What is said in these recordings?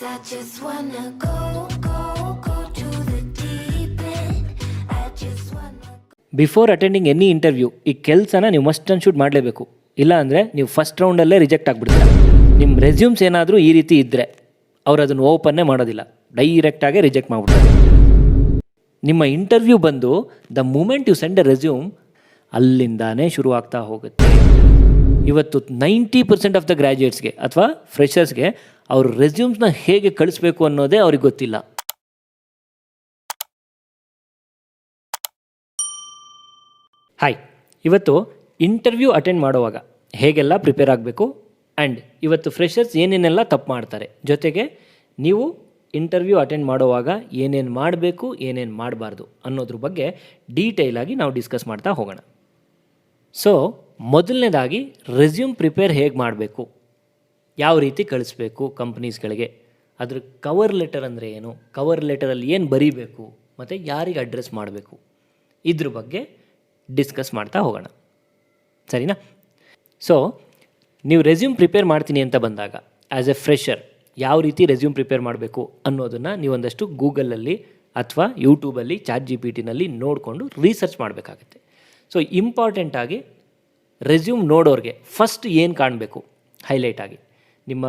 I just wanna go, go, go to the deep end. I just wanna. Before attending any interview ಈ ಕೆಲಸನ ನೀವು must and should ಮಾಡಲೇಬೇಕು. ಇಲ್ಲ ಅಂದರೆ ನೀವು ಫಸ್ಟ್ ರೌಂಡಲ್ಲೇ ರಿಜೆಕ್ಟ್ ಆಗಿಬಿಡ್ತೀರ. ನಿಮ್ಮ ರೆಸ್ಯೂಮ್ಸ್ ಏನಾದರೂ ಈ ರೀತಿ ಇದ್ದರೆ ಅವ್ರು ಅದನ್ನು ಓಪನ್ನೇ ಮಾಡೋದಿಲ್ಲ, ಡೈರೆಕ್ಟಾಗೇ ರಿಜೆಕ್ಟ್ ಮಾಡಿಬಿಡ್ತಾರೆ. ನಿಮ್ಮ ಇಂಟರ್ವ್ಯೂ ಬಂದು the moment you send a resume ಅಲ್ಲಿಂದಾನೇ ಶುರು ಆಗ್ತಾ ಹೋಗುತ್ತೆ. ಇವತ್ತು 90% ಆಫ್ ದ ಗ್ರ್ಯಾಜುಯೇಟ್ಸ್ಗೆ ಅಥವಾ ಫ್ರೆಷರ್ಸ್ಗೆ ಅವ್ರ ರೆಸ್ಯೂಮ್ಸ್ನ ಹೇಗೆ ಕಳಿಸ್ಬೇಕು ಅನ್ನೋದೇ ಅವ್ರಿಗೆ ಗೊತ್ತಿಲ್ಲ. ಹಾಯ್, ಇವತ್ತು ಇಂಟರ್ವ್ಯೂ ಅಟೆಂಡ್ ಮಾಡುವಾಗ ಹೇಗೆಲ್ಲ ಪ್ರಿಪೇರ್ ಆಗಬೇಕು ಆ್ಯಂಡ್ ಇವತ್ತು ಫ್ರೆಷರ್ಸ್ ಏನೇನೆಲ್ಲ ತಪ್ಪು ಮಾಡ್ತಾರೆ, ಜೊತೆಗೆ ನೀವು ಇಂಟರ್ವ್ಯೂ ಅಟೆಂಡ್ ಮಾಡುವಾಗ ಏನೇನು ಮಾಡಬೇಕು ಏನೇನು ಮಾಡಬಾರ್ದು ಅನ್ನೋದ್ರ ಬಗ್ಗೆ ಡೀಟೇಲಾಗಿ ನಾವು ಡಿಸ್ಕಸ್ ಮಾಡ್ತಾ ಹೋಗೋಣ. ಸೊ ಮೊದಲನೇದಾಗಿ ರೆಸ್ಯೂಮ್ ಪ್ರಿಪೇರ್ ಹೇಗೆ ಮಾಡಬೇಕು, ಯಾವ ರೀತಿ ಕಳಿಸ್ಬೇಕು ಕಂಪ್ನೀಸ್ಗಳಿಗೆ, ಅದ್ರ ಕವರ್ ಲೆಟರ್ ಅಂದರೆ ಏನು, ಕವರ್ ಲೆಟರಲ್ಲಿ ಏನು ಬರೀಬೇಕು ಮತ್ತು ಯಾರಿಗೆ ಅಡ್ರೆಸ್ ಮಾಡಬೇಕು, ಇದ್ರ ಬಗ್ಗೆ ಡಿಸ್ಕಸ್ ಮಾಡ್ತಾ ಹೋಗೋಣ. ಸರಿನಾ? ಸೊ ನೀವು ರೆಸ್ಯೂಮ್ ಪ್ರಿಪೇರ್ ಮಾಡ್ತೀನಿ ಅಂತ ಬಂದಾಗ ಆ್ಯಸ್ ಎ ಫ್ರೆಷರ್ ಯಾವ ರೀತಿ ರೆಸ್ಯೂಮ್ ಪ್ರಿಪೇರ್ ಮಾಡಬೇಕು ಅನ್ನೋದನ್ನು ನೀವೊಂದಷ್ಟು ಗೂಗಲಲ್ಲಿ ಅಥವಾ ಯೂಟ್ಯೂಬಲ್ಲಿ ChatGPTನಲ್ಲಿ ನೋಡಿಕೊಂಡು ರಿಸರ್ಚ್ ಮಾಡಬೇಕಾಗತ್ತೆ. ಸೊ ಇಂಪಾರ್ಟೆಂಟಾಗಿ ರೆಸ್ಯೂಮ್ ನೋಡೋರಿಗೆ ಫಸ್ಟ್ ಏನು ಕಾಣಬೇಕು ಹೈಲೈಟ್ ಆಗಿ, ನಿಮ್ಮ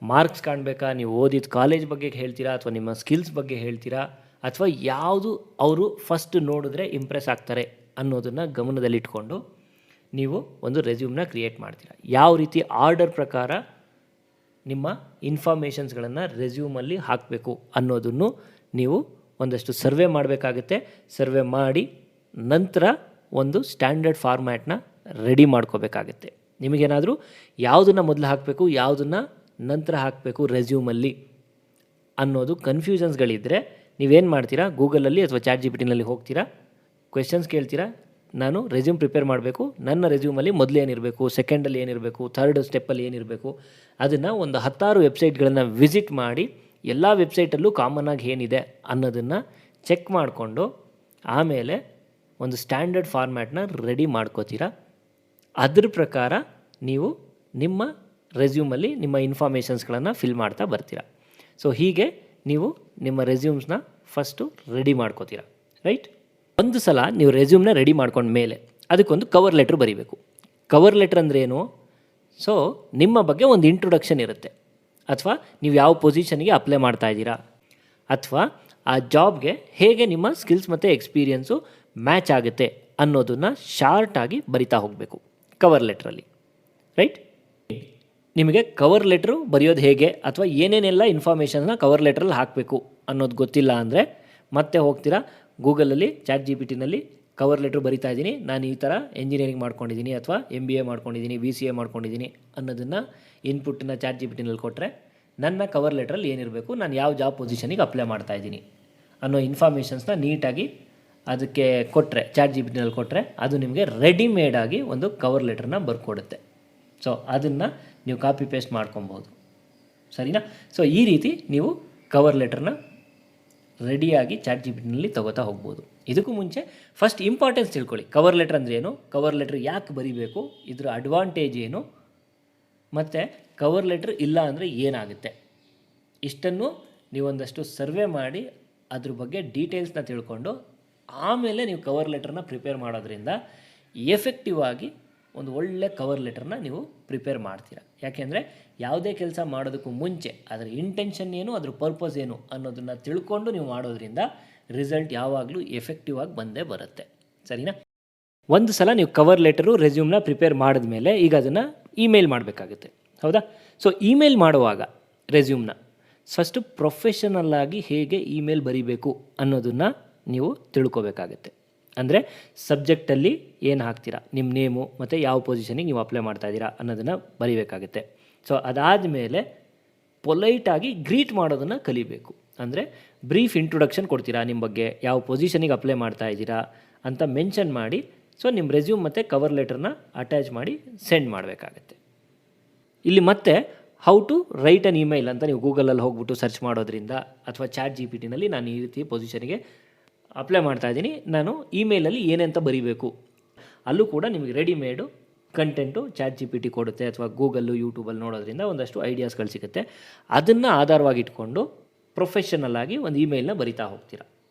ಮಾರ್ಕ್ಸ್ ಕಾಣಬೇಕಾ, ನೀವು ಓದಿದ ಕಾಲೇಜ್ ಬಗ್ಗೆ ಹೇಳ್ತೀರಾ ಅಥವಾ ನಿಮ್ಮ ಸ್ಕಿಲ್ಸ್ ಬಗ್ಗೆ ಹೇಳ್ತೀರಾ, ಅಥವಾ ಯಾವುದು ಅವರು ಫಸ್ಟ್ ನೋಡಿದ್ರೆ ಇಂಪ್ರೆಸ್ ಆಗ್ತಾರೆ ಅನ್ನೋದನ್ನು ಗಮನದಲ್ಲಿಟ್ಕೊಂಡು ನೀವು ಒಂದು ರೆಸ್ಯೂಮ್ನ ಕ್ರಿಯೇಟ್ ಮಾಡ್ತೀರಾ. ಯಾವ ರೀತಿ ಆರ್ಡರ್ ಪ್ರಕಾರ ನಿಮ್ಮ ಇನ್ಫಾರ್ಮೇಷನ್ಸ್ಗಳನ್ನು ರೆಸ್ಯೂಮಲ್ಲಿ ಹಾಕಬೇಕು ಅನ್ನೋದನ್ನು ನೀವು ಒಂದಷ್ಟು ಸರ್ವೆ ಮಾಡಬೇಕಾಗುತ್ತೆ. ಸರ್ವೆ ಮಾಡಿ ನಂತರ ಒಂದು ಸ್ಟ್ಯಾಂಡರ್ಡ್ ಫಾರ್ಮ್ಯಾಟ್ನ ರೆಡಿ ಮಾಡ್ಕೋಬೇಕಾಗತ್ತೆ. ನಿಮಗೇನಾದರೂ ಯಾವುದನ್ನು ಮೊದಲು ಹಾಕಬೇಕು ಯಾವುದನ್ನು ನಂತರ ಹಾಕಬೇಕು ರೆಸ್ಯೂಮಲ್ಲಿ ಅನ್ನೋದು ಕನ್ಫ್ಯೂಷನ್ಸ್ಗಳಿದ್ದರೆ ನೀವೇನು ಮಾಡ್ತೀರಾ, ಗೂಗಲಲ್ಲಿ ಅಥವಾ ChatGPTನಲ್ಲಿ ಹೋಗ್ತೀರಾ, ಕ್ವೆಶನ್ಸ್ ಕೇಳ್ತೀರಾ, ನಾನು ರೆಸ್ಯೂಮ್ ಪ್ರಿಪೇರ್ ಮಾಡಬೇಕು, ನನ್ನ ರೆಸ್ಯೂಮಲ್ಲಿ ಮೊದಲು ಏನಿರಬೇಕು, ಸೆಕೆಂಡಲ್ಲಿ ಏನಿರಬೇಕು, ಥರ್ಡ್ ಸ್ಟೆಪ್ಪಲ್ಲಿ ಏನಿರಬೇಕು, ಅದನ್ನು ಒಂದು 10 ವೆಬ್ಸೈಟ್ಗಳನ್ನು ವಿಸಿಟ್ ಮಾಡಿ ಎಲ್ಲ ವೆಬ್ಸೈಟಲ್ಲೂ ಕಾಮನ್ನಾಗಿ ಏನಿದೆ ಅನ್ನೋದನ್ನು ಚೆಕ್ ಮಾಡಿಕೊಂಡು ಆಮೇಲೆ ಒಂದು ಸ್ಟ್ಯಾಂಡರ್ಡ್ ಫಾರ್ಮ್ಯಾಟ್ನ ರೆಡಿ ಮಾಡ್ಕೋತೀರಾ. ಅದ್ರ ಪ್ರಕಾರ ನೀವು ನಿಮ್ಮ ರೆಸ್ಯೂಮಲ್ಲಿ ನಿಮ್ಮ ಇನ್ಫಾರ್ಮೇಷನ್ಸ್ಗಳನ್ನು ಫಿಲ್ ಮಾಡ್ತಾ ಬರ್ತೀರಾ. ಸೊ ಹೀಗೆ ನೀವು ನಿಮ್ಮ ರೆಸ್ಯೂಮ್ಸ್ನ ಫಸ್ಟು ರೆಡಿ ಮಾಡ್ಕೋತೀರಾ, ರೈಟ್? ಒಂದು ಸಲ ನೀವು ರೆಸ್ಯೂಮ್ನ ರೆಡಿ ಮಾಡ್ಕೊಂಡ ಮೇಲೆ ಅದಕ್ಕೊಂದು ಕವರ್ ಲೆಟ್ರ್ ಬರೀಬೇಕು. ಕವರ್ ಲೆಟ್ರ್ ಅಂದರೆ ಏನು? ಸೊ ನಿಮ್ಮ ಬಗ್ಗೆ ಒಂದು ಇಂಟ್ರೊಡಕ್ಷನ್ ಇರುತ್ತೆ, ಅಥವಾ ನೀವು ಯಾವ ಪೊಸಿಷನ್ಗೆ ಅಪ್ಲೈ ಮಾಡ್ತಾ ಇದ್ದೀರಾ, ಅಥವಾ ಆ ಜಾಬ್ಗೆ ಹೇಗೆ ನಿಮ್ಮ ಸ್ಕಿಲ್ಸ್ ಮತ್ತು ಎಕ್ಸ್ಪೀರಿಯನ್ಸು ಮ್ಯಾಚ್ ಆಗುತ್ತೆ ಅನ್ನೋದನ್ನು ಶಾರ್ಟಾಗಿ ಬರಿತಾ ಹೋಗಬೇಕು ಕವರ್ ಲೆಟ್ರಲ್ಲಿ, ರೈಟ್? ನಿಮಗೆ ಕವರ್ ಲೆಟ್ರು ಬರೆಯೋದು ಹೇಗೆ ಅಥವಾ ಏನೇನೆಲ್ಲ ಇನ್ಫಾರ್ಮೇಷನ್ನ ಕವರ್ ಲೆಟ್ರಲ್ಲಿ ಹಾಕಬೇಕು ಅನ್ನೋದು ಗೊತ್ತಿಲ್ಲ ಅಂದರೆ ಮತ್ತೆ ಹೋಗ್ತೀರಾ ಗೂಗಲಲ್ಲಿ ChatGPTನಲ್ಲಿ ಕವರ್ ಲೆಟ್ರ್ ಬರಿತಾ ಇದ್ದೀನಿ, ನಾನು ಈ ಥರ ಎಂಜಿನಿಯರಿಂಗ್ ಮಾಡ್ಕೊಂಡಿದ್ದೀನಿ ಅಥವಾ MBA ಮಾಡ್ಕೊಂಡಿದ್ದೀನಿ, BCA ಮಾಡ್ಕೊಂಡಿದ್ದೀನಿ ಅನ್ನೋದನ್ನು ಇನ್ಪುಟ್ಟನ್ನ ChatGPTನಲ್ಲಿ ಕೊಟ್ಟರೆ ನನ್ನ ಕವರ್ ಲೆಟ್ರಲ್ಲಿ ಏನಿರಬೇಕು, ನಾನು ಯಾವ ಜಾಬ್ ಪೊಸಿಷನಿಗೆ ಅಪ್ಲೈ ಮಾಡ್ತಾ ಇದ್ದೀನಿ ಅನ್ನೋ ಇನ್ಫಾರ್ಮೇಷನ್ಸ್ನ ನೀಟಾಗಿ ಅದಕ್ಕೆ ಕೊಟ್ಟರೆ, ChatGPTನಲ್ಲಿ ಕೊಟ್ಟರೆ ಅದು ನಿಮಗೆ ರೆಡಿಮೇಡಾಗಿ ಒಂದು ಕವರ್ ಲೆಟ್ರನ್ನ ಬರ್ಕೊಡುತ್ತೆ. ಸೊ ಅದನ್ನು ನೀವು ಕಾಪಿ ಪೇಸ್ಟ್ ಮಾಡ್ಕೊಬೋದು, ಸರಿನಾ? ಸೊ ಈ ರೀತಿ ನೀವು ಕವರ್ ಲೆಟ್ರನ್ನ ರೆಡಿಯಾಗಿ ChatGPTನಲ್ಲಿ ತಗೋತಾ ಹೋಗ್ಬೋದು. ಇದಕ್ಕೂ ಮುಂಚೆ ಫಸ್ಟ್ ಇಂಪಾರ್ಟೆನ್ಸ್ ತಿಳ್ಕೊಳ್ಳಿ. ಕವರ್ ಲೆಟ್ರ್ ಅಂದರೆ ಏನು, ಕವರ್ ಲೆಟ್ರ್ ಯಾಕೆ ಬರೀಬೇಕು, ಇದರ ಅಡ್ವಾಂಟೇಜ್ ಏನು, ಮತ್ತು ಕವರ್ ಲೆಟ್ರ್ ಇಲ್ಲ ಅಂದರೆ ಏನಾಗುತ್ತೆ, ಇಷ್ಟನ್ನು ನೀವೊಂದಷ್ಟು ಸರ್ವೆ ಮಾಡಿ ಅದ್ರ ಬಗ್ಗೆ ಡೀಟೇಲ್ಸ್ನ ತಿಳ್ಕೊಂಡು ಆಮೇಲೆ ನೀವು ಕವರ್ ಲೆಟ್ರನ್ನ ಪ್ರಿಪೇರ್ ಮಾಡೋದ್ರಿಂದ ಎಫೆಕ್ಟಿವ್ ಆಗಿ ಒಂದು ಒಳ್ಳೆ ಕವರ್ ಲೆಟ್ರನ್ನ ನೀವು ಪ್ರಿಪೇರ್ ಮಾಡ್ತೀರಾ. ಯಾಕೆಂದರೆ ಯಾವುದೇ ಕೆಲಸ ಮಾಡೋದಕ್ಕೂ ಮುಂಚೆ ಅದರ ಇಂಟೆನ್ಷನ್ ಏನು, ಅದ್ರ ಪರ್ಪಸ್ ಏನು ಅನ್ನೋದನ್ನು ತಿಳ್ಕೊಂಡು ನೀವು ಮಾಡೋದ್ರಿಂದ ರಿಸಲ್ಟ್ ಯಾವಾಗಲೂ ಎಫೆಕ್ಟಿವ್ ಆಗಿ ಬಂದೇ ಬರುತ್ತೆ, ಸರಿನಾ? ಒಂದು ಸಲ ನೀವು ಕವರ್ ಲೆಟರು ರೆಸ್ಯೂಮ್ನ ಪ್ರಿಪೇರ್ ಮಾಡಿದ್ಮೇಲೆ ಈಗ ಅದನ್ನು ಇಮೇಲ್ ಮಾಡಬೇಕಾಗುತ್ತೆ, ಹೌದಾ? ಸೊ ಇಮೇಲ್ ಮಾಡುವಾಗ ರೆಸ್ಯೂಮ್ನ ಫಸ್ಟು ಪ್ರೊಫೆಷನಲ್ಲಾಗಿ ಹೇಗೆ ಇಮೇಲ್ ಬರೀಬೇಕು ಅನ್ನೋದನ್ನು ನೀವು ತಿಳ್ಕೊಬೇಕಾಗತ್ತೆ. ಅಂದರೆ ಸಬ್ಜೆಕ್ಟಲ್ಲಿ ಏನು ಹಾಕ್ತೀರಾ, ನಿಮ್ಮ ನೇಮು ಮತ್ತು ಯಾವ ಪೊಸಿಷನಿಗೆ ನೀವು ಅಪ್ಲೈ ಮಾಡ್ತಾ ಇದ್ದೀರಾ ಅನ್ನೋದನ್ನು ಬರೀಬೇಕಾಗುತ್ತೆ. ಸೊ ಅದಾದಮೇಲೆ ಪೊಲೈಟಾಗಿ ಗ್ರೀಟ್ ಮಾಡೋದನ್ನು ಕಲಿಬೇಕು. ಅಂದರೆ ಬ್ರೀಫ್ ಇಂಟ್ರೊಡಕ್ಷನ್ ಕೊಡ್ತೀರಾ, ನಿಮ್ಮ ಬಗ್ಗೆ ಯಾವ ಪೊಸಿಷನಿಗೆ ಅಪ್ಲೈ ಮಾಡ್ತಾ ಇದ್ದೀರಾ ಅಂತ ಮೆನ್ಷನ್ ಮಾಡಿ ಸೊ ನಿಮ್ಮ ರೆಸ್ಯೂಮ್ ಮತ್ತು ಕವರ್ ಲೆಟರ್ನ ಅಟ್ಯಾಚ್ ಮಾಡಿ ಸೆಂಡ್ ಮಾಡಬೇಕಾಗತ್ತೆ. ಇಲ್ಲಿ ಮತ್ತೆ how to write an email ಅಂತ ನೀವು ಗೂಗಲಲ್ಲಿ ಹೋಗ್ಬಿಟ್ಟು ಸರ್ಚ್ ಮಾಡೋದ್ರಿಂದ ಅಥವಾ ChatGPTನಲ್ಲಿ ನಾನು ಈ ರೀತಿ ಪೊಸಿಷನಿಗೆ ಅಪ್ಲೈ ಮಾಡ್ತಾ ಇದ್ದೀನಿ, ನಾನು ಇಮೇಲಲ್ಲಿ ಏನಂತ ಬರೀಬೇಕು, ಅಲ್ಲೂ ಕೂಡ ನಿಮಗೆ ರೆಡಿಮೇಡು ಕಂಟೆಂಟು ChatGPT ಕೊಡುತ್ತೆ ಅಥವಾ ಗೂಗಲ್ಲು ಯೂಟ್ಯೂಬಲ್ಲಿ ನೋಡೋದ್ರಿಂದ ಒಂದಷ್ಟು ಐಡಿಯಾಸ್ಗಳು ಸಿಗುತ್ತೆ. ಅದನ್ನು ಆಧಾರವಾಗಿ ಇಟ್ಕೊಂಡು ಪ್ರೊಫೆಷನಲ್ ಆಗಿ ಒಂದು ಇಮೇಲ್ನ ಬರಿತಾ ಹೋಗ್ತೀರಾ,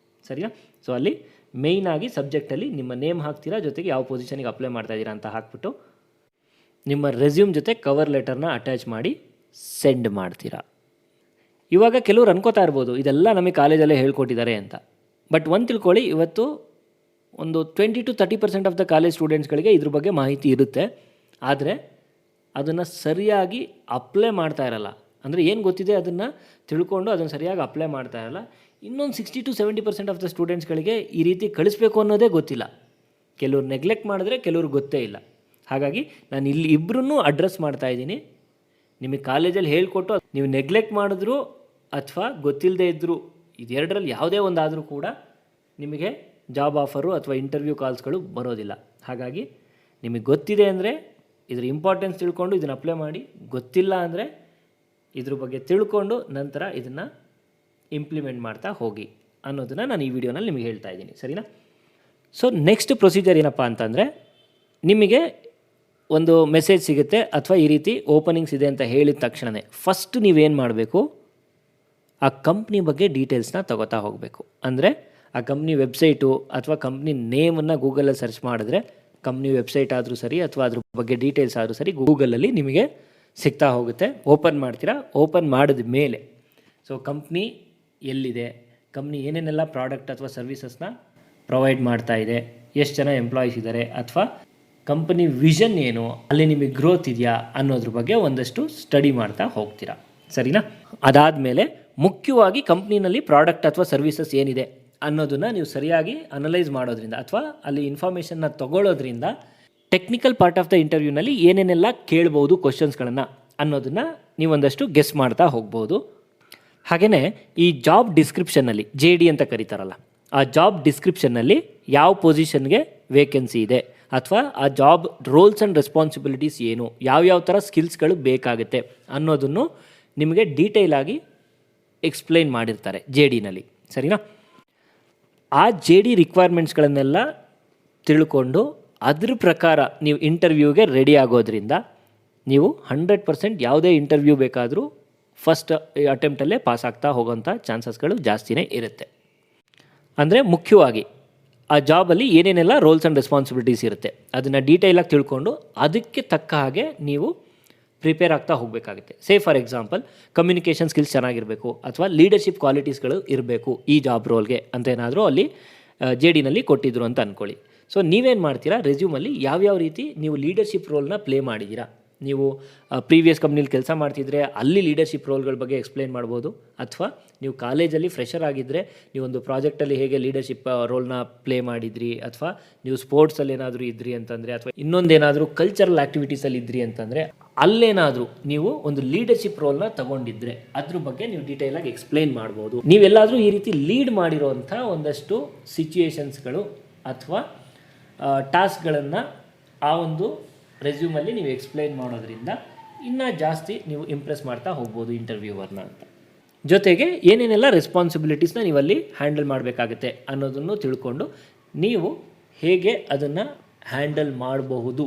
ಸರಿನಾ? ಸೊ ಅಲ್ಲಿ ಮೇಯ್ನಾಗಿ ಸಬ್ಜೆಕ್ಟಲ್ಲಿ ನಿಮ್ಮ ನೇಮ್ ಹಾಕ್ತೀರಾ, ಜೊತೆಗೆ ಯಾವ ಪೊಸಿಷನಿಗೆ ಅಪ್ಲೈ ಮಾಡ್ತಾ ಇದ್ದೀರಾ ಅಂತ ಹಾಕ್ಬಿಟ್ಟು ನಿಮ್ಮ ರೆಸ್ಯೂಮ್ ಜೊತೆ ಕವರ್ ಲೆಟರ್ನ ಅಟ್ಯಾಚ್ ಮಾಡಿ ಸೆಂಡ್ ಮಾಡ್ತೀರಾ. ಇವಾಗ ಕೆಲವ್ರು ಅನ್ಕೋತಾ ಇರ್ಬೋದು ಇದೆಲ್ಲ ನಮಗೆ ಕಾಲೇಜಲ್ಲೇ ಹೇಳ್ಕೊಟ್ಟಿದ್ದಾರೆ ಅಂತ. ಬಟ್ ಒಂದು ತಿಳ್ಕೊಳ್ಳಿ, ಇವತ್ತು ಒಂದು 20-30% ಆಫ್ ದ ಕಾಲೇಜ್ ಸ್ಟೂಡೆಂಟ್ಸ್ಗಳಿಗೆ ಇದ್ರ ಬಗ್ಗೆ ಮಾಹಿತಿ ಇರುತ್ತೆ, ಆದರೆ ಅದನ್ನು ಸರಿಯಾಗಿ ಅಪ್ಲೈ ಮಾಡ್ತಾ ಇರಲ್ಲ. ಅಂದರೆ ಏನು ಗೊತ್ತಿದೆ ಅದನ್ನು ತಿಳ್ಕೊಂಡು ಅದನ್ನು ಸರಿಯಾಗಿ ಅಪ್ಲೈ ಮಾಡ್ತಾ ಇರಲ್ಲ. ಇನ್ನೊಂದು 60-70% ಆಫ್ ದ ಸ್ಟೂಡೆಂಟ್ಸ್ಗಳಿಗೆ ಈ ರೀತಿ ಕಳಿಸ್ಬೇಕು ಅನ್ನೋದೇ ಗೊತ್ತಿಲ್ಲ. ಕೆಲವ್ರು ನೆಗ್ಲೆಕ್ಟ್ ಮಾಡಿದ್ರೆ ಕೆಲವ್ರು ಗೊತ್ತೇ ಇಲ್ಲ. ಹಾಗಾಗಿ ನಾನು ಇಲ್ಲಿ ಇಬ್ಬರನ್ನೂ ಅಡ್ರೆಸ್ ಮಾಡ್ತಾ ಇದ್ದೀನಿ. ನಿಮಗೆ ಕಾಲೇಜಲ್ಲಿ ಹೇಳ್ಕೊಟ್ಟು ನೀವು ನೆಗ್ಲೆಕ್ಟ್ ಮಾಡಿದ್ರು ಅಥವಾ ಗೊತ್ತಿಲ್ಲದೆ ಇದ್ದರೂ ಇದೆರಡರಲ್ಲಿ ಯಾವುದೇ ಒಂದಾದರೂ ಕೂಡ ನಿಮಗೆ ಜಾಬ್ ಆಫರು ಅಥವಾ ಇಂಟರ್ವ್ಯೂ ಕಾಲ್ಸ್ಗಳು ಬರೋದಿಲ್ಲ. ಹಾಗಾಗಿ ನಿಮಗೆ ಗೊತ್ತಿದೆ ಅಂದರೆ ಇದ್ರ ಇಂಪಾರ್ಟೆನ್ಸ್ ತಿಳ್ಕೊಂಡು ಇದನ್ನು ಅಪ್ಲೈ ಮಾಡಿ, ಗೊತ್ತಿಲ್ಲ ಅಂದರೆ ಇದ್ರ ಬಗ್ಗೆ ತಿಳ್ಕೊಂಡು ನಂತರ ಇದನ್ನು ಇಂಪ್ಲಿಮೆಂಟ್ ಮಾಡ್ತಾ ಹೋಗಿ ಅನ್ನೋದನ್ನು ನಾನು ಈ ವಿಡಿಯೋನಲ್ಲಿ ನಿಮಗೆ ಹೇಳ್ತಾ ಇದ್ದೀನಿ, ಸರಿನಾ? ಸೊ ನೆಕ್ಸ್ಟ್ ಪ್ರೊಸೀಜರ್ ಏನಪ್ಪ ಅಂತಂದರೆ, ನಿಮಗೆ ಒಂದು ಮೆಸೇಜ್ ಸಿಗುತ್ತೆ ಅಥವಾ ಈ ರೀತಿ ಓಪನಿಂಗ್ಸ್ ಇದೆ ಅಂತ ಹೇಳಿದ ತಕ್ಷಣವೇ ಫಸ್ಟ್ ನೀವೇನು ಮಾಡಬೇಕು, ಆ ಕಂಪ್ನಿ ಬಗ್ಗೆ ಡೀಟೇಲ್ಸ್ನ ತಗೋತಾ ಹೋಗಬೇಕು. ಅಂದರೆ ಆ ಕಂಪ್ನಿ ವೆಬ್ಸೈಟು ಅಥವಾ ಕಂಪ್ನಿ ನೇಮನ್ನು ಗೂಗಲಲ್ಲಿ ಸರ್ಚ್ ಮಾಡಿದ್ರೆ ಕಂಪ್ನಿ ವೆಬ್ಸೈಟ್ ಆದರೂ ಸರಿ ಅಥವಾ ಅದ್ರ ಬಗ್ಗೆ ಡೀಟೇಲ್ಸ್ ಆದರೂ ಸರಿ ಗೂಗಲಲ್ಲಿ ನಿಮಗೆ ಸಿಗ್ತಾ ಹೋಗುತ್ತೆ. ಓಪನ್ ಮಾಡ್ತೀರಾ. ಓಪನ್ ಮಾಡಿದ ಮೇಲೆ ಸೊ ಕಂಪ್ನಿ ಎಲ್ಲಿದೆ, ಕಂಪ್ನಿ ಏನೇನೆಲ್ಲ ಪ್ರಾಡಕ್ಟ್ ಅಥವಾ ಸರ್ವಿಸಸ್ನ ಪ್ರೊವೈಡ್ ಮಾಡ್ತಾ ಇದೆ, ಎಷ್ಟು ಜನ ಎಂಪ್ಲಾಯೀಸ್ ಇದ್ದಾರೆ, ಅಥವಾ ಕಂಪನಿ ವಿಷನ್ ಏನು, ಅಲ್ಲಿ ನಿಮಗೆ ಗ್ರೋತ್ ಇದೆಯಾ ಅನ್ನೋದ್ರ ಬಗ್ಗೆ ಒಂದಷ್ಟು ಸ್ಟಡಿ ಮಾಡ್ತಾ ಹೋಗ್ತೀರಾ, ಸರಿನಾ? ಅದಾದಮೇಲೆ ಮುಖ್ಯವಾಗಿ ಕಂಪ್ನಿನಲ್ಲಿ ಪ್ರಾಡಕ್ಟ್ ಅಥವಾ ಸರ್ವಿಸಸ್ ಏನಿದೆ ಅನ್ನೋದನ್ನು ನೀವು ಸರಿಯಾಗಿ ಅನಲೈಸ್ ಮಾಡೋದ್ರಿಂದ ಅಥವಾ ಅಲ್ಲಿ ಇನ್ಫಾರ್ಮೇಷನ್ನ ತಗೊಳ್ಳೋದ್ರಿಂದ ಟೆಕ್ನಿಕಲ್ ಪಾರ್ಟ್ ಆಫ್ ದ ಇಂಟರ್ವ್ಯೂನಲ್ಲಿ ಏನೇನೆಲ್ಲ ಕೇಳ್ಬೋದು ಕ್ವಶನ್ಸ್ಗಳನ್ನು ಅನ್ನೋದನ್ನು ನೀವೊಂದಷ್ಟು ಗೆಸ್ ಮಾಡ್ತಾ ಹೋಗ್ಬೋದು. ಹಾಗೆಯೇ ಈ ಜಾಬ್ ಡಿಸ್ಕ್ರಿಪ್ಷನ್ನಲ್ಲಿ JD ಅಂತ ಕರೀತಾರಲ್ಲ, ಆ ಜಾಬ್ ಡಿಸ್ಕ್ರಿಪ್ಷನ್ನಲ್ಲಿ ಯಾವ ಪೊಸಿಷನ್ಗೆ ವೇಕೆನ್ಸಿ ಇದೆ ಅಥವಾ ಆ ಜಾಬ್ ರೋಲ್ಸ್ ಆ್ಯಂಡ್ ರೆಸ್ಪಾನ್ಸಿಬಿಲಿಟೀಸ್ ಏನು, ಯಾವ್ಯಾವ ಥರ ಸ್ಕಿಲ್ಸ್ಗಳು ಬೇಕಾಗುತ್ತೆ ಅನ್ನೋದನ್ನು ನಿಮಗೆ ಡೀಟೇಲ್ ಆಗಿ ಎಕ್ಸ್ಪ್ಲೈನ್ ಮಾಡಿರ್ತಾರೆ JDನಲ್ಲಿ, ಸರಿನಾ? ಆ JD ರಿಕ್ವೈರ್ಮೆಂಟ್ಸ್ಗಳನ್ನೆಲ್ಲ ತಿಳ್ಕೊಂಡು ಅದ್ರ ಪ್ರಕಾರ ನೀವು ಇಂಟರ್ವ್ಯೂಗೆ ರೆಡಿ ಆಗೋದ್ರಿಂದ ನೀವು 100% ಯಾವುದೇ ಇಂಟರ್ವ್ಯೂ ಬೇಕಾದರೂ ಫಸ್ಟ್ ಅಟೆಂಪ್ಟಲ್ಲೇ ಪಾಸ್ ಆಗ್ತಾ ಹೋಗೋಂಥ ಚಾನ್ಸಸ್ಗಳು ಜಾಸ್ತಿನೇ ಇರುತ್ತೆ. ಅಂದರೆ ಮುಖ್ಯವಾಗಿ ಆ ಜಾಬಲ್ಲಿ ಏನೇನೆಲ್ಲ ರೋಲ್ಸ್ ಆ್ಯಂಡ್ ರೆಸ್ಪಾನ್ಸಿಬಿಲಿಟೀಸ್ ಇರುತ್ತೆ ಅದನ್ನು ಡೀಟೇಲಾಗಿ ತಿಳ್ಕೊಂಡು ಅದಕ್ಕೆ ತಕ್ಕ ಹಾಗೆ ನೀವು ಪ್ರಿಪೇರ್ ಆಗ್ತಾ ಹೋಗಬೇಕಾಗುತ್ತೆ. Say for example communication skills ಚೆನ್ನಾಗಿರಬೇಕು ಅಥವಾ ಲೀಡರ್ಶಿಪ್ ಕ್ವಾಲಿಟೀಸ್ಗಳು ಇರಬೇಕು ಈ ಜಾಬ್ ರೋಲ್ಗೆ ಅಂತ ಏನಾದರೂ ಅಲ್ಲಿ JDನಲ್ಲಿ ಕೊಟ್ಟಿದ್ರು ಅಂತ ಅಂದ್ಕೊಳ್ಳಿ. ಸೊ ನೀವೇನು ಮಾಡ್ತೀರಾ, ರೆಸ್ಯೂಮಲ್ಲಿ ಯಾವ್ಯಾವ ರೀತಿ ನೀವು ಲೀಡರ್ಶಿಪ್ ರೋಲ್ನ ಪ್ಲೇ ಮಾಡಿದ್ದೀರಾ, ನೀವು ಪ್ರೀವಿಯಸ್ ಕಂಪ್ನಿಲಿ ಕೆಲಸ ಮಾಡ್ತಿದ್ರೆ ಅಲ್ಲಿ ಲೀಡರ್ಶಿಪ್ ರೋಲ್ಗಳ ಬಗ್ಗೆ ಎಕ್ಸ್ಪ್ಲೇನ್ ಮಾಡ್ಬೋದು, ಅಥವಾ ನೀವು ಕಾಲೇಜಲ್ಲಿ ಫ್ರೆಷರ್ ಆಗಿದ್ದರೆ ನೀವೊಂದು ಪ್ರಾಜೆಕ್ಟಲ್ಲಿ ಹೇಗೆ ಲೀಡರ್ಶಿಪ್ ರೋಲ್ನ ಪ್ಲೇ ಮಾಡಿದ್ರಿ, ಅಥವಾ ನೀವು ಸ್ಪೋರ್ಟ್ಸಲ್ಲಿ ಏನಾದರೂ ಇದ್ರಿ ಅಂತಂದರೆ, ಅಥವಾ ಇನ್ನೊಂದೇನಾದರೂ ಕಲ್ಚರಲ್ ಆ್ಯಕ್ಟಿವಿಟೀಸಲ್ಲಿ ಇದ್ರಿ ಅಂತಂದರೆ ಅಲ್ಲೇನಾದರೂ ನೀವು ಒಂದು ಲೀಡರ್ಶಿಪ್ ರೋಲ್ನ ತಗೊಂಡಿದ್ರೆ ಅದ್ರ ಬಗ್ಗೆ ನೀವು ಡೀಟೇಲಾಗಿ ಎಕ್ಸ್ಪ್ಲೇನ್ ಮಾಡ್ಬೋದು. ನೀವೆಲ್ಲಾದರೂ ಈ ರೀತಿ ಲೀಡ್ ಮಾಡಿರೋವಂಥ ಒಂದಷ್ಟು ಸಿಚುಯೇಷನ್ಸ್ಗಳು ಅಥವಾ ಟಾಸ್ಕ್ಗಳನ್ನು ಆ ಒಂದು ರೆಸ್ಯೂಮಲ್ಲಿ ನೀವು ಎಕ್ಸ್ಪ್ಲೈನ್ ಮಾಡೋದ್ರಿಂದ ಇನ್ನೂ ಜಾಸ್ತಿ ನೀವು ಇಂಪ್ರೆಸ್ ಮಾಡ್ತಾ ಹೋಗ್ಬೋದು ಇಂಟರ್ವ್ಯೂವರ್ನ ಅಂತ. ಜೊತೆಗೆ ಏನೇನೆಲ್ಲ ರೆಸ್ಪಾನ್ಸಿಬಿಲಿಟೀಸ್ನ ನೀವಲ್ಲಿ ಹ್ಯಾಂಡಲ್ ಮಾಡಬೇಕಾಗುತ್ತೆ ಅನ್ನೋದನ್ನು ತಿಳ್ಕೊಂಡು ನೀವು ಹೇಗೆ ಅದನ್ನು ಹ್ಯಾಂಡಲ್ ಮಾಡಬಹುದು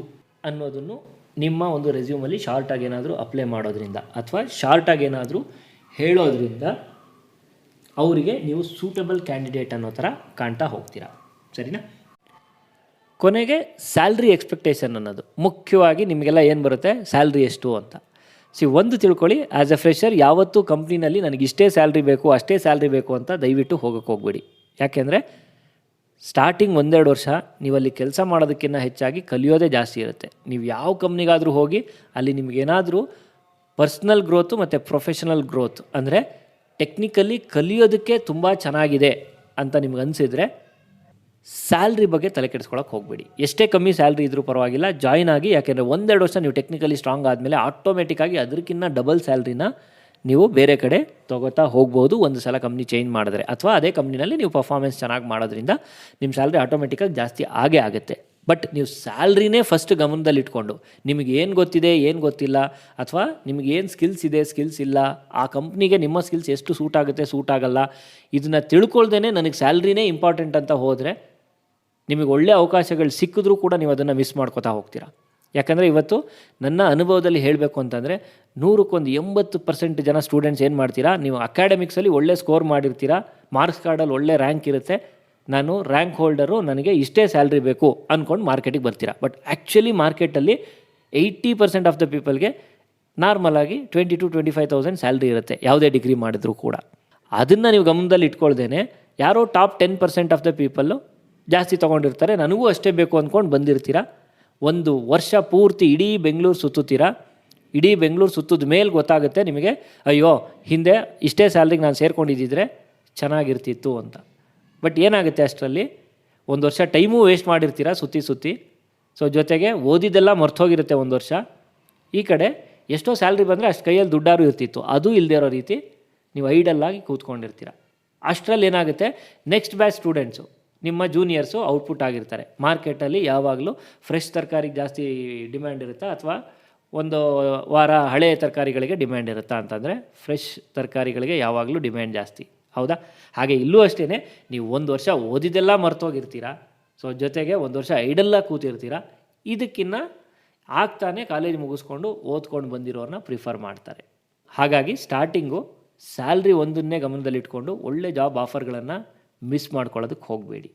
ಅನ್ನೋದನ್ನು ನಿಮ್ಮ ಒಂದು ರೆಸ್ಯೂಮಲ್ಲಿ ಶಾರ್ಟಾಗಿ ಏನಾದರೂ ಅಪ್ಲೈ ಮಾಡೋದ್ರಿಂದ ಅಥವಾ ಶಾರ್ಟಾಗಿ ಏನಾದರೂ ಹೇಳೋದ್ರಿಂದ ಅವರಿಗೆ ನೀವು ಸೂಟಬಲ್ ಕ್ಯಾಂಡಿಡೇಟ್ ಅನ್ನೋ ಥರ ಕಾಣ್ತಾ ಹೋಗ್ತೀರಾ, ಸರಿನಾ? ಕೊನೆಗೆ ಸ್ಯಾಲ್ರಿ ಎಕ್ಸ್ಪೆಕ್ಟೇಷನ್ ಅನ್ನೋದು ಮುಖ್ಯವಾಗಿ ನಿಮಗೆಲ್ಲ ಏನು ಬರುತ್ತೆ, ಸ್ಯಾಲ್ರಿ ಎಷ್ಟು ಅಂತ. ಒಂದು ತಿಳ್ಕೊಳ್ಳಿ, ಆ್ಯಸ್ ಎ ಫ್ರೆಷರ್ ಯಾವತ್ತೂ ಕಂಪ್ನಿನಲ್ಲಿ ನನಗೆ ಇಷ್ಟೇ ಸ್ಯಾಲ್ರಿ ಬೇಕು ಅಷ್ಟೇ ಸ್ಯಾಲ್ರಿ ಬೇಕು ಅಂತ ದಯವಿಟ್ಟು ಹೋಗೋಕ್ಕೆ ಹೋಗ್ಬೇಡಿ. ಯಾಕೆಂದರೆ ಸ್ಟಾರ್ಟಿಂಗ್ 1-2 ವರ್ಷ ನೀವಲ್ಲಿ ಕೆಲಸ ಮಾಡೋದಕ್ಕಿಂತ ಹೆಚ್ಚಾಗಿ ಕಲಿಯೋದೇ ಜಾಸ್ತಿ ಇರುತ್ತೆ. ನೀವು ಯಾವ ಕಂಪ್ನಿಗಾದರೂ ಹೋಗಿ ಅಲ್ಲಿ ನಿಮಗೇನಾದರೂ ಪರ್ಸ್ನಲ್ ಗ್ರೋತು ಮತ್ತು ಪ್ರೊಫೆಷನಲ್ ಗ್ರೋತ್ ಅಂದರೆ ಟೆಕ್ನಿಕಲಿ ಕಲಿಯೋದಕ್ಕೆ ತುಂಬ ಚೆನ್ನಾಗಿದೆ ಅಂತ ನಿಮ್ಗೆ ಅನಿಸಿದರೆ ಸ್ಯಾಲ್ರಿ ಬಗ್ಗೆ ತಲೆ ಕೆಡಿಸ್ಕೊಳ್ಳೋಕೆ ಹೋಗಬೇಡಿ. ಎಷ್ಟೇ ಕಮ್ಮಿ ಸ್ಯಾಲ್ರಿ ಇದ್ರೂ ಪರವಾಗಿಲ್ಲ, ಜಾಯ್ನ್ ಆಗಿ. ಯಾಕೆಂದರೆ 1-2 ವರ್ಷ ನೀವು ಟೆಕ್ನಿಕಲಿ ಸ್ಟ್ರಾಂಗ್ ಆದಮೇಲೆ ಆಟೋಮೆಟಿಕ್ಕಾಗಿ ಅದಕ್ಕಿಂತ ಡಬಲ್ ಸ್ಯಾಲ್ರಿನ ನೀವು ಬೇರೆ ಕಡೆ ತೊಗೋತಾ ಹೋಗ್ಬೋದು ಒಂದು ಸಲ ಕಂಪ್ನಿ ಚೇಂಜ್ ಮಾಡಿದ್ರೆ, ಅಥವಾ ಅದೇ ಕಂಪ್ನಿನಲ್ಲಿ ನೀವು ಪರ್ಫಾರ್ಮೆನ್ಸ್ ಚೆನ್ನಾಗಿ ಮಾಡೋದ್ರಿಂದ ನಿಮ್ಮ ಸ್ಯಾಲ್ರಿ ಆಟೋಮೆಟಿಕ್ಕಾಗಿ ಜಾಸ್ತಿ ಆಗೇ ಆಗುತ್ತೆ. ಬಟ್ ನೀವು ಸ್ಯಾಲ್ರಿನೇ ಫಸ್ಟ್ ಗಮನದಲ್ಲಿ ಇಟ್ಕೊಂಡು ನಿಮಗೆ ಏನು ಗೊತ್ತಿದೆ ಏನು ಗೊತ್ತಿಲ್ಲ ಅಥವಾ ನಿಮಗೆ ಏನು ಸ್ಕಿಲ್ಸ್ ಇದೆ ಸ್ಕಿಲ್ಸ್ ಇಲ್ಲ, ಆ ಕಂಪ್ನಿಗೆ ನಿಮ್ಮ ಸ್ಕಿಲ್ಸ್ ಎಷ್ಟು ಸೂಟ್ ಆಗುತ್ತೆ ಸೂಟ್ ಆಗಲ್ಲ, ಇದನ್ನು ತಿಳ್ಕೊಳ್ದೇ ನನಗೆ ಸ್ಯಾಲ್ರಿನೇ ಇಂಪಾರ್ಟೆಂಟ್ ಅಂತ ಹೋದರೆ ನಿಮಗೆ ಒಳ್ಳೆ ಅವಕಾಶಗಳು ಸಿಕ್ಕಿದ್ರೂ ಕೂಡ ನೀವು ಅದನ್ನು ಮಿಸ್ ಮಾಡ್ಕೋತಾ ಹೋಗ್ತೀರಾ. ಯಾಕಂದರೆ ಇವತ್ತು ನನ್ನ ಅನುಭವದಲ್ಲಿ ಹೇಳಬೇಕು ಅಂತಂದರೆ 100ಕ್ಕೆ 80% ಜನ ಸ್ಟೂಡೆಂಟ್ಸ್ ಏನು ಮಾಡ್ತೀರಾ, ನೀವು ಅಕಾಡೆಮಿಕ್ಸಲ್ಲಿ ಒಳ್ಳೆ ಸ್ಕೋರ್ ಮಾಡಿರ್ತೀರಾ, ಮಾರ್ಕ್ಸ್ ಕಾರ್ಡಲ್ಲಿ ಒಳ್ಳೆ ರ್ಯಾಂಕ್ ಇರುತ್ತೆ, ನಾನು ರ್ಯಾಂಕ್ ಹೋಲ್ಡರು, ನನಗೆ ಇಷ್ಟೇ ಸ್ಯಾಲ್ರಿ ಬೇಕು ಅಂದ್ಕೊಂಡು ಮಾರ್ಕೆಟಿಗೆ ಬರ್ತೀರಾ. ಬಟ್ ಆ್ಯಕ್ಚುಲಿ ಮಾರ್ಕೆಟಲ್ಲಿ 80% ಆಫ್ ದ ಪೀಪಲ್ಗೆ ನಾರ್ಮಲಾಗಿ 20,000-25,000 ಸ್ಯಾಲ್ರಿ ಇರುತ್ತೆ ಯಾವುದೇ ಡಿಗ್ರಿ ಮಾಡಿದ್ರು ಕೂಡ. ಅದನ್ನು ನೀವು ಗಮನದಲ್ಲಿ ಇಟ್ಕೊಳ್ದೇನೆ ಯಾರೋ ಟಾಪ್ 10% ಆಫ್ ದ ಪೀಪಲ್ಲು ಜಾಸ್ತಿ ತೊಗೊಂಡಿರ್ತಾರೆ, ನನಗೂ ಅಷ್ಟೇ ಬೇಕು ಅಂದ್ಕೊಂಡು ಬಂದಿರ್ತೀರ. ಒಂದು ವರ್ಷ ಪೂರ್ತಿ ಇಡೀ ಬೆಂಗಳೂರು ಸುತ್ತುತ್ತೀರಾ. ಇಡೀ ಬೆಂಗಳೂರು ಸುತ್ತಿದ ಮೇಲೆ ಗೊತ್ತಾಗುತ್ತೆ ನಿಮಗೆ, ಅಯ್ಯೋ ಹಿಂದೆ ಇಷ್ಟೇ ಸ್ಯಾಲ್ರಿಗೆ ನಾನು ಸೇರ್ಕೊಂಡಿದ್ದಿದ್ರೆ ಚೆನ್ನಾಗಿರ್ತಿತ್ತು ಅಂತ. ಬಟ್ ಏನಾಗುತ್ತೆ, ಅಷ್ಟರಲ್ಲಿ ಒಂದು ವರ್ಷ ಟೈಮೂ ವೇಸ್ಟ್ ಮಾಡಿರ್ತೀರ ಸುತ್ತಿ. ಸೊ ಜೊತೆಗೆ ಓದಿದ್ದೆಲ್ಲ ಮರ್ತೋಗಿರುತ್ತೆ ಒಂದು ವರ್ಷ. ಈ ಕಡೆ ಎಷ್ಟೋ ಸ್ಯಾಲ್ರಿ ಬಂದರೆ ಅಷ್ಟು ಕೈಯಲ್ಲಿ ದುಡ್ಡಾರು ಇರ್ತಿತ್ತು, ಅದು ಇಲ್ಲದೇ ಇರೋ ರೀತಿ ನೀವು ಐಡಲ್ಲಾಗಿ ಕೂತ್ಕೊಂಡಿರ್ತೀರ. ಅಷ್ಟರಲ್ಲಿ ಏನಾಗುತ್ತೆ, ನೆಕ್ಸ್ಟ್ ಬ್ಯಾಚ್ ಸ್ಟೂಡೆಂಟ್ಸು ನಿಮ್ಮ ಜೂನಿಯರ್ಸು ಔಟ್ಪುಟ್ ಆಗಿರ್ತಾರೆ. ಮಾರ್ಕೆಟಲ್ಲಿ ಯಾವಾಗಲೂ ಫ್ರೆಶ್ ತರಕಾರಿಗೆ ಜಾಸ್ತಿ ಡಿಮ್ಯಾಂಡ್ ಇರುತ್ತಾ ಅಥವಾ ಒಂದು ವಾರ ಹಳೆಯ ತರಕಾರಿಗಳಿಗೆ ಡಿಮ್ಯಾಂಡ್ ಇರುತ್ತಾ ಅಂತಂದರೆ ಫ್ರೆಶ್ ತರಕಾರಿಗಳಿಗೆ ಯಾವಾಗಲೂ ಡಿಮ್ಯಾಂಡ್ ಜಾಸ್ತಿ, ಹೌದಾ? ಹಾಗೆ ಇಲ್ಲೂ ಅಷ್ಟೇ, ನೀವು ಒಂದು ವರ್ಷ ಓದಿದ್ದೆಲ್ಲ ಮರ್ತೋಗಿರ್ತೀರ. ಸೊ ಜೊತೆಗೆ ಒಂದು ವರ್ಷ ಐಡಲ್ಲಾಗಿ ಕೂತಿರ್ತೀರ. ಇದಕ್ಕಿನ್ನ ಆಗ್ತಾನೆ ಕಾಲೇಜ್ ಮುಗಿಸ್ಕೊಂಡು ಓದ್ಕೊಂಡು ಬಂದಿರೋರನ್ನ ಪ್ರಿಫರ್ ಮಾಡ್ತಾರೆ. ಹಾಗಾಗಿ ಸ್ಟಾರ್ಟಿಂಗು ಸ್ಯಾಲ್ರಿ ಒಂದನ್ನೇ ಗಮನದಲ್ಲಿಟ್ಕೊಂಡು ಒಳ್ಳೆ ಜಾಬ್ ಆಫರ್ಗಳನ್ನು ಮಿಸ್ ಮಾಡ್ಕೊಳ್ಳೋದಕ್ಕೆ ಹೋಗಬೇಡಿ,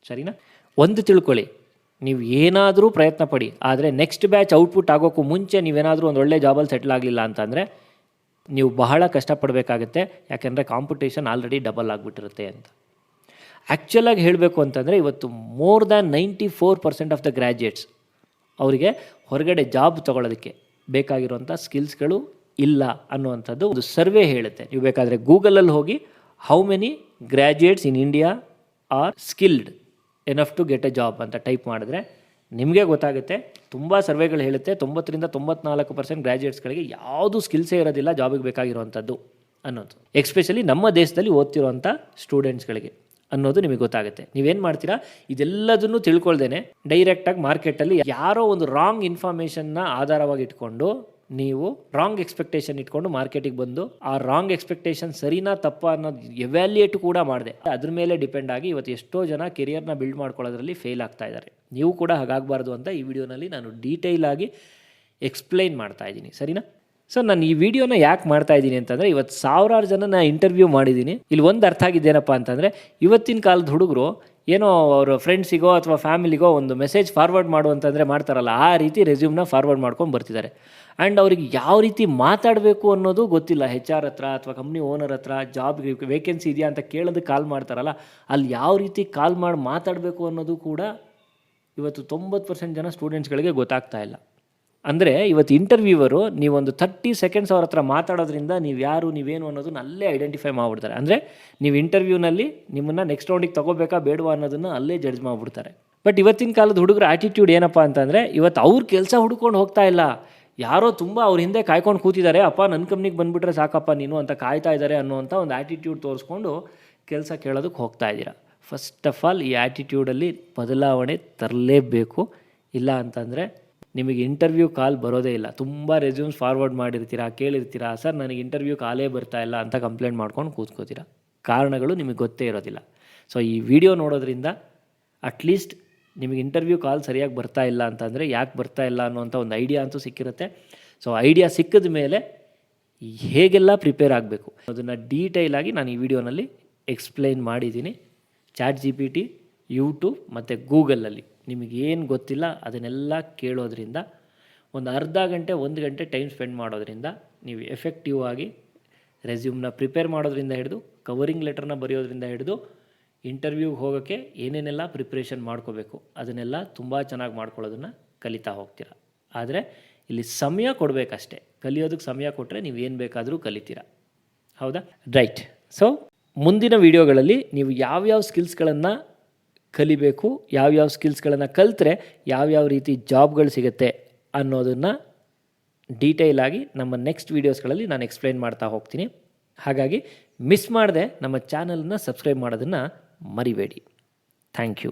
ಸರಿನಾ? ಒಂದು ತಿಳ್ಕೊಳ್ಳಿ, ನೀವು ಏನಾದರೂ ಪ್ರಯತ್ನ ಪಡಿ, ಆದರೆ ನೆಕ್ಸ್ಟ್ ಬ್ಯಾಚ್ ಔಟ್ಪುಟ್ ಆಗೋಕ್ಕೂ ಮುಂಚೆ ನೀವೇನಾದರೂ ಒಂದು ಒಳ್ಳೆ ಜಾಬಲ್ಲಿ ಸೆಟ್ಲ್ ಆಗಲಿಲ್ಲ ಅಂತಂದರೆ ನೀವು ಬಹಳ ಕಷ್ಟಪಡಬೇಕಾಗುತ್ತೆ. ಯಾಕೆಂದರೆ ಕಾಂಪಿಟೇಷನ್ ಆಲ್ರೆಡಿ ಡಬಲ್ ಆಗಿಬಿಟ್ಟಿರುತ್ತೆ ಅಂತ. ಆ್ಯಕ್ಚುಲಾಗಿ ಹೇಳಬೇಕು ಅಂತಂದರೆ ಇವತ್ತು more than 94% of the graduates ಅವರಿಗೆ ಹೊರಗಡೆ ಜಾಬ್ ತೊಗೊಳ್ಳೋದಕ್ಕೆ ಬೇಕಾಗಿರುವಂಥ ಸ್ಕಿಲ್ಸ್ಗಳು ಇಲ್ಲ ಅನ್ನುವಂಥದ್ದು ಒಂದು ಸರ್ವೆ ಹೇಳುತ್ತೆ. ನೀವು ಬೇಕಾದರೆ ಗೂಗಲಲ್ಲಿ ಹೋಗಿ how many graduates in India are skilled enough to get a job ಅಂತ ಟೈಪ್ ಮಾಡಿದ್ರೆ ನಿಮಗೆ ಗೊತ್ತಾಗುತ್ತೆ. ತುಂಬ ಸರ್ವೆಗಳು ಹೇಳುತ್ತೆ 90-94% ಗ್ರ್ಯಾಜುಯೇಟ್ಸ್ಗಳಿಗೆ ಯಾವುದು ಸ್ಕಿಲ್ಸೇ ಇರೋದಿಲ್ಲ ಜಾಬಿಗೆ ಬೇಕಾಗಿರುವಂಥದ್ದು ಅನ್ನೋದು, ಎಕ್ಸ್ಪೆಷಲಿ ನಮ್ಮ ದೇಶದಲ್ಲಿ ಓದ್ತಿರೋಂಥ ಸ್ಟೂಡೆಂಟ್ಸ್ಗಳಿಗೆ ಅನ್ನೋದು ನಿಮಗೆ ಗೊತ್ತಾಗುತ್ತೆ. ನೀವೇನು ಮಾಡ್ತೀರಾ, ಇದೆಲ್ಲದನ್ನು ತಿಳ್ಕೊಳ್ದೇನೆ ಡೈರೆಕ್ಟಾಗಿ ಮಾರ್ಕೆಟಲ್ಲಿ ಯಾರೋ ಒಂದು ರಾಂಗ್ ಇನ್ಫಾರ್ಮೇಷನ್ನ ಆಧಾರವಾಗಿ ಇಟ್ಕೊಂಡು ನೀವು ರಾಂಗ್ ಎಕ್ಸ್ಪೆಕ್ಟೇಷನ್ ಇಟ್ಕೊಂಡು ಮಾರ್ಕೆಟಿಗೆ ಬಂದು ಆ ರಾಂಗ್ ಎಕ್ಸ್ಪೆಕ್ಟೇಷನ್ ಸರಿನಾ ತಪ್ಪಾ ಅನ್ನೋದು ಎವ್ಯಾಲ್ಯೂಯೇಟ್ ಕೂಡ ಮಾಡಿದೆ. ಅದ್ರ ಮೇಲೆ ಡಿಪೆಂಡ್ ಆಗಿ ಇವತ್ತು ಎಷ್ಟೋ ಜನ ಕೆರಿಯರ್ನ ಬಿಲ್ಡ್ ಮಾಡ್ಕೊಳ್ಳೋದ್ರಲ್ಲಿ ಫೇಲ್ ಆಗ್ತಾ ಇದ್ದಾರೆ. ನೀವು ಕೂಡ ಹಾಗಾಗಬಾರ್ದು ಅಂತ ಈ ವಿಡಿಯೋನಲ್ಲಿ ನಾನು ಡೀಟೇಲ್ ಆಗಿ ಎಕ್ಸ್ಪ್ಲೈನ್ ಮಾಡ್ತಾ ಇದ್ದೀನಿ, ಸರಿನಾ? ಸೊ ನಾನು ಈ ವಿಡಿಯೋನ ಯಾಕೆ ಮಾಡ್ತಾ ಇದ್ದೀನಿ ಅಂತಂದರೆ, ಇವತ್ತು ಸಾವಿರಾರು ಜನ ಇಂಟರ್ವ್ಯೂ ಮಾಡಿದ್ದೀನಿ. ಇಲ್ಲಿ ಒಂದು ಅರ್ಥ ಆಗಿದ್ದೇನಪ್ಪ ಅಂತಂದರೆ, ಇವತ್ತಿನ ಕಾಲದ ಹುಡುಗರು ಏನೋ ಅವ್ರ ಫ್ರೆಂಡ್ಸಿಗೋ ಅಥವಾ ಫ್ಯಾಮಿಲಿಗೋ ಒಂದು ಮೆಸೇಜ್ ಫಾರ್ವರ್ಡ್ ಮಾಡುವಂತಂದರೆ ಮಾಡ್ತಾರಲ್ಲ, ಆ ರೀತಿ ರೆಸ್ಯೂಮ್ನ ಫಾರ್ವರ್ಡ್ ಮಾಡ್ಕೊಂಡು ಬರ್ತಿದ್ದಾರೆ. ಆ್ಯಂಡ್ ಅವ್ರಿಗೆ ಯಾವ ರೀತಿ ಮಾತಾಡಬೇಕು ಅನ್ನೋದು ಗೊತ್ತಿಲ್ಲ. HR ಹತ್ರ ಅಥವಾ ಕಂಪ್ನಿ ಓನರ್ ಹತ್ರ ಜಾಬ್ ವೇಕೆನ್ಸಿ ಇದೆಯಾ ಅಂತ ಕೇಳೋದಕ್ಕೆ ಕಾಲ್ ಮಾಡ್ತಾರಲ್ಲ, ಅಲ್ಲಿ ಯಾವ ರೀತಿ ಕಾಲ್ ಮಾಡಿ ಮಾತಾಡಬೇಕು ಅನ್ನೋದು ಕೂಡ ಇವತ್ತು 90% ಜನ ಸ್ಟೂಡೆಂಟ್ಸ್ಗಳಿಗೆ ಗೊತ್ತಾಗ್ತಾ ಇಲ್ಲ. ಅಂದರೆ ಇವತ್ತು ಇಂಟರ್ವ್ಯೂವರು ನೀವೊಂದು 30 ಸೆಕೆಂಡ್ಸ್ ಅವ್ರ ಹತ್ರ ಮಾತಾಡೋದ್ರಿಂದ ನೀವು ಯಾರು ನೀವೇನು ಅನ್ನೋದನ್ನ ಅಲ್ಲೇ ಐಡೆಂಟಿಫೈ ಮಾಡಿಬಿಡ್ತಾರೆ. ಅಂದರೆ ನೀವು ಇಂಟರ್ವ್ಯೂನಲ್ಲಿ ನಿಮ್ಮನ್ನು ನೆಕ್ಸ್ಟ್ ರೌಂಡಿಗೆ ತೊಗೋಬೇಕಾ ಬೇಡವಾ ಅನ್ನೋದನ್ನು ಅಲ್ಲೇ ಜಡ್ಜ್ ಮಾಡಿಬಿಡ್ತಾರೆ. ಬಟ್ ಇವತ್ತಿನ ಕಾಲದ ಹುಡುಗರ ಆ್ಯಟಿಟ್ಯೂಡ್ ಏನಪ್ಪ ಅಂತಂದರೆ, ಇವತ್ತು ಅವ್ರ ಕೆಲಸ ಹುಡ್ಕೊಂಡು ಹೋಗ್ತಾ ಇಲ್ಲ, ಯಾರೋ ತುಂಬ ಅವ್ರ ಹಿಂದೆ ಕಾಯ್ಕೊಂಡು ಕೂತಿದ್ದಾರೆ, ಅಪ್ಪ ನನ್ನ ಕಂಪ್ನಿಗೆ ಬಂದುಬಿಟ್ರೆ ಸಾಕಪ್ಪ ನೀನು ಅಂತ ಕಾಯ್ತಾ ಇದ್ದಾರೆ ಅನ್ನೋವಂಥ ಒಂದು ಆ್ಯಟಿಟ್ಯೂಡ್ ತೋರಿಸ್ಕೊಂಡು ಕೆಲಸ ಕೇಳೋದಕ್ಕೆ ಹೋಗ್ತಾ ಇದ್ದೀರಾ. ಫಸ್ಟ್ ಆಫ್ ಆಲ್ ಈ ಆ್ಯಟಿಟ್ಯೂಡಲ್ಲಿ ಬದಲಾವಣೆ ತರಲೇಬೇಕು. ಇಲ್ಲ ಅಂತಂದರೆ ನಿಮಗೆ ಇಂಟರ್ವ್ಯೂ ಕಾಲ್ ಬರೋದೇ ಇಲ್ಲ. ತುಂಬ ರೆಸ್ಯೂಮ್ಸ್ ಫಾರ್ವರ್ಡ್ ಮಾಡಿರ್ತೀರಾ, ಕೇಳಿರ್ತೀರಾ, ಸರ್ ನನಗೆ ಇಂಟರ್ವ್ಯೂ ಕಾಲೇ ಬರ್ತಾ ಇಲ್ಲ ಅಂತ ಕಂಪ್ಲೇಂಟ್ ಮಾಡ್ಕೊಂಡು ಕೂತ್ಕೋತೀರಾ. ಕಾರಣಗಳು ನಿಮಗೆ ಗೊತ್ತೇ ಇರೋದಿಲ್ಲ. ಸೊ ಈ ವಿಡಿಯೋ ನೋಡೋದ್ರಿಂದ ಅಟ್ಲೀಸ್ಟ್ ನಿಮಗೆ ಇಂಟರ್ವ್ಯೂ ಕಾಲ್ ಸರಿಯಾಗಿ ಬರ್ತಾ ಇಲ್ಲ ಅಂತಂದರೆ ಯಾಕೆ ಬರ್ತಾ ಇಲ್ಲ ಅನ್ನೋಂಥ ಒಂದು ಐಡಿಯಾ ಅಂತೂ ಸಿಕ್ಕಿರುತ್ತೆ. ಸೊ ಐಡಿಯಾ ಸಿಕ್ಕಿದ ಮೇಲೆ ಹೇಗೆಲ್ಲ ಪ್ರಿಪೇರ್ ಆಗಬೇಕು ಅದನ್ನು ಡೀಟೇಲಾಗಿ ನಾನು ಈ ವಿಡಿಯೋನಲ್ಲಿ ಎಕ್ಸ್ಪ್ಲೈನ್ ಮಾಡಿದ್ದೀನಿ. ChatGPT, ಯೂಟ್ಯೂಬ್ ಮತ್ತು ಗೂಗಲಲ್ಲಿ ನಿಮಗೇನು ಗೊತ್ತಿಲ್ಲ ಅದನ್ನೆಲ್ಲ ಕೇಳೋದ್ರಿಂದ ಒಂದು ಅರ್ಧ ಗಂಟೆ 1 ಗಂಟೆ ಟೈಮ್ ಸ್ಪೆಂಡ್ ಮಾಡೋದ್ರಿಂದ ನೀವು ಎಫೆಕ್ಟಿವ್ ಆಗಿ ರೆಸ್ಯೂಮ್ನ ಪ್ರಿಪೇರ್ ಮಾಡೋದ್ರಿಂದ ಹಿಡಿದು ಕವರಿಂಗ್ ಲೆಟರ್ನ ಬರೆಯೋದ್ರಿಂದ ಹಿಡಿದು ಇಂಟರ್ವ್ಯೂಗೆ ಹೋಗೋಕ್ಕೆ ಏನೇನೆಲ್ಲ ಪ್ರಿಪ್ರೇಷನ್ ಮಾಡ್ಕೋಬೇಕು ಅದನ್ನೆಲ್ಲ ತುಂಬ ಚೆನ್ನಾಗಿ ಮಾಡ್ಕೊಳ್ಳೋದನ್ನು ಕಲಿತಾ ಹೋಗ್ತೀರ. ಆದರೆ ಇಲ್ಲಿ ಸಮಯ ಕೊಡಬೇಕಷ್ಟೇ. ಕಲಿಯೋದಕ್ಕೆ ಸಮಯ ಕೊಟ್ಟರೆ ನೀವು ಏನು ಬೇಕಾದರೂ ಕಲಿತೀರ, ಹೌದಾ? ರೈಟ್. ಸೊ ಮುಂದಿನ ವಿಡಿಯೋಗಳಲ್ಲಿ ನೀವು ಯಾವ್ಯಾವ ಸ್ಕಿಲ್ಸ್ಗಳನ್ನು ಕಲಿಬೇಕು, ಯಾವ್ಯಾವ ಸ್ಕಿಲ್ಸ್ಗಳನ್ನು ಕಲಿತ್ರೆ ಯಾವ್ಯಾವ ರೀತಿ ಜಾಬ್ಗಳು ಸಿಗುತ್ತೆ ಅನ್ನೋದನ್ನು ಡೀಟೇಲಾಗಿ ನಮ್ಮ ನೆಕ್ಸ್ಟ್ ವೀಡಿಯೋಸ್ಗಳಲ್ಲಿ ನಾನು ಎಕ್ಸ್ಪ್ಲೈನ್ ಮಾಡ್ತಾ ಹೋಗ್ತೀನಿ. ಹಾಗಾಗಿ ಮಿಸ್ ಮಾಡದೆ ನಮ್ಮ ಚಾನಲನ್ನು ಸಬ್ಸ್ಕ್ರೈಬ್ ಮಾಡೋದನ್ನು ಮರಿಬೇಡಿ. Thank you.